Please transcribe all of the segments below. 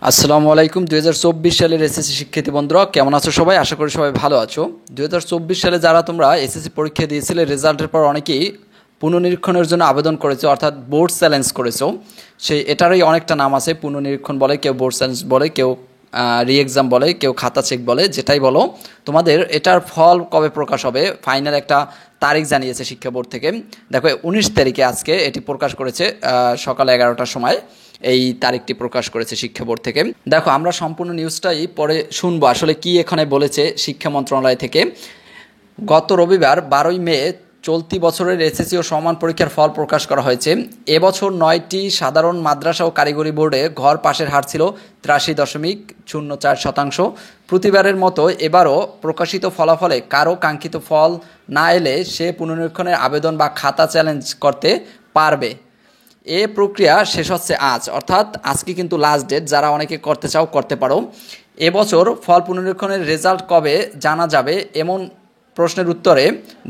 আসসালামু আলাইকুম। 2024 সালের এসএসসি শিক্ষার্থী বন্ধুরা কেমন আছো সবাই? আশা করি সবাই ভালো আছো। 2024 সালে যারা তোমরা এসএসসি পরীক্ষা দিয়েছিলে, রেজাল্টের পর অনেকেই পুনর্নিরীক্ষণের জন্য আবেদন করেছো, অর্থাৎ বোর্ড চ্যালেঞ্জ করেছো। এটারই অনেকটা নাম আছে, পুনর্নিরীক্ষণ বলে, কেউ বোর্ড চ্যালেঞ্জ বলে, কেউ রি এক্সাম বলে, কেউ খাতা চেক বলে, যেটাই বলো। তোমাদের এটার ফল কবে প্রকাশ হবে, ফাইনাল একটা তারিখ জানিয়েছে শিক্ষা বোর্ড থেকে। দেখো 19 তারিখে আজকে এটি প্রকাশ করেছে, সকাল 11টার সময় এই তারিখটি প্রকাশ করেছে শিক্ষা বোর্ড থেকে। দেখো আমরা সম্পূর্ণ নিউজটাই পরে শুনবো আসলে কি এখানে বলেছে শিক্ষা মন্ত্রণালয় থেকে। গত রবিবার 12ই মে চলতি বছরের এসএসসি ও সমান পরীক্ষার ফল প্রকাশ করা হয়েছে। এবছর 9টি সাধারণ মাদ্রাসা ও কারিগরি বোর্ডে ঘর পাশের হার ছিল 83.04%। প্রতিবারের মতো এবারও প্রকাশিত ফলাফলে কারো কাঙ্ক্ষিত ফল না এলে সে পুনর্নিরীক্ষণের আবেদন বা খাতা চ্যালেঞ্জ করতে পারবে। এ প্রক্রিয়া শেষ হচ্ছে আজ, অর্থাৎ আজকে কিন্তু লাস্ট ডেট। যারা অনেকে করতে চাও করতে পারো। এবছর ফল পুনরীক্ষণের রেজাল্ট কবে জানা যাবে এমন প্রশ্নের উত্তরে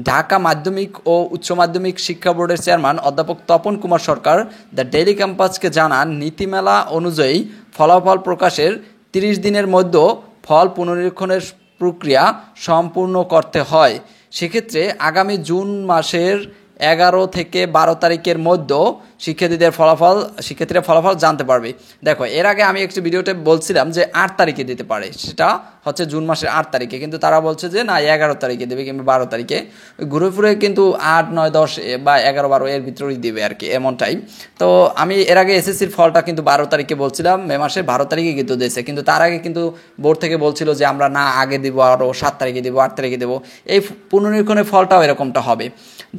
ঢাকা মাধ্যমিক ও উচ্চ মাধ্যমিক শিক্ষা বোর্ডের চেয়ারম্যান অধ্যাপক তপন কুমার সরকার দ্য ডেইলি ক্যাম্পাসকে জানান, নীতিমালা অনুযায়ী ফলাফল প্রকাশের 30 দিনের মধ্যে ফল পুনরীক্ষণের প্রক্রিয়া সম্পূর্ণ করতে হয়। সেক্ষেত্রে আগামী জুন মাসের 11 থেকে 12 তারিখের মধ্যে শিক্ষার্থীরা ফলাফল জানতে পারবে। দেখো এর আগে আমি একটি ভিডিওতে বলছিলাম যে 8 তারিখে দিতে পারে, সেটা হচ্ছে জুন মাসের 8 তারিখে, কিন্তু তারা বলছে যে না 11 তারিখে দেবে কিংবা 12 তারিখে। ঘুরে ফিরে কিন্তু 8, 9, 10 বা 11, 12 এর ভিতরেই দেবে আর কি, এমনটাই। তো আমি এর আগে এসএসসির ফলটা কিন্তু 12 তারিখে বলছিলাম, মে মাসের 12 তারিখে কিন্তু দিয়েছে, কিন্তু তার আগে কিন্তু বোর্ড থেকে বলছিল যে আমরা না আগে দিব, আরও 7 তারিখে দেবো, 8 তারিখে দেবো। এই পুনর্নিরীক্ষণের ফলটাও এরকমটা হবে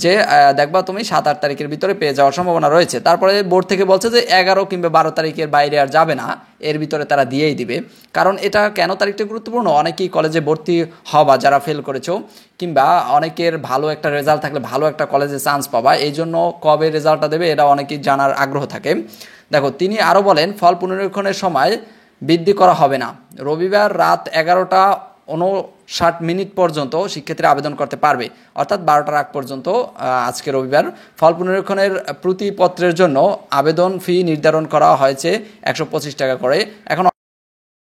যে দেখবা তুমি 7-8 তারিখের ভিতরে পেয়ে যাওয়ার সম্ভাবনা রয়েছে। তারপরে বোর্ড থেকে বলছে যে 11 কিংবা 12 তারিখের বাইরে আর যাবে না, এর ভিতরে তারা দিয়েই দিবে। কারণ এটা কেন তারিখটা গুরুত্বপূর্ণ, অনেকেই কলেজে ভর্তি হবা যারা ফেল করেছো, কিংবা অনেকের ভালো একটা রেজাল্ট থাকলে ভালো একটা কলেজে চান্স পাবা, এই জন্য কবে রেজাল্টটা দেবে এটা অনেকেই জানার আগ্রহ থাকে। দেখো তিনি আরও বলেন, ফল পুনরীক্ষণের সময় বৃদ্ধি করা হবে না। রবিবার রাত 11:59 পর্যন্ত শিক্ষার্থীরা আবেদন করতে পারবে, অর্থাৎ 12টার আগ পর্যন্ত আজকে রবিবার। ফল পুনরীক্ষণের প্রতি পত্রের জন্য আবেদন ফি নির্ধারণ করা হয়েছে 125 টাকা করে। এখন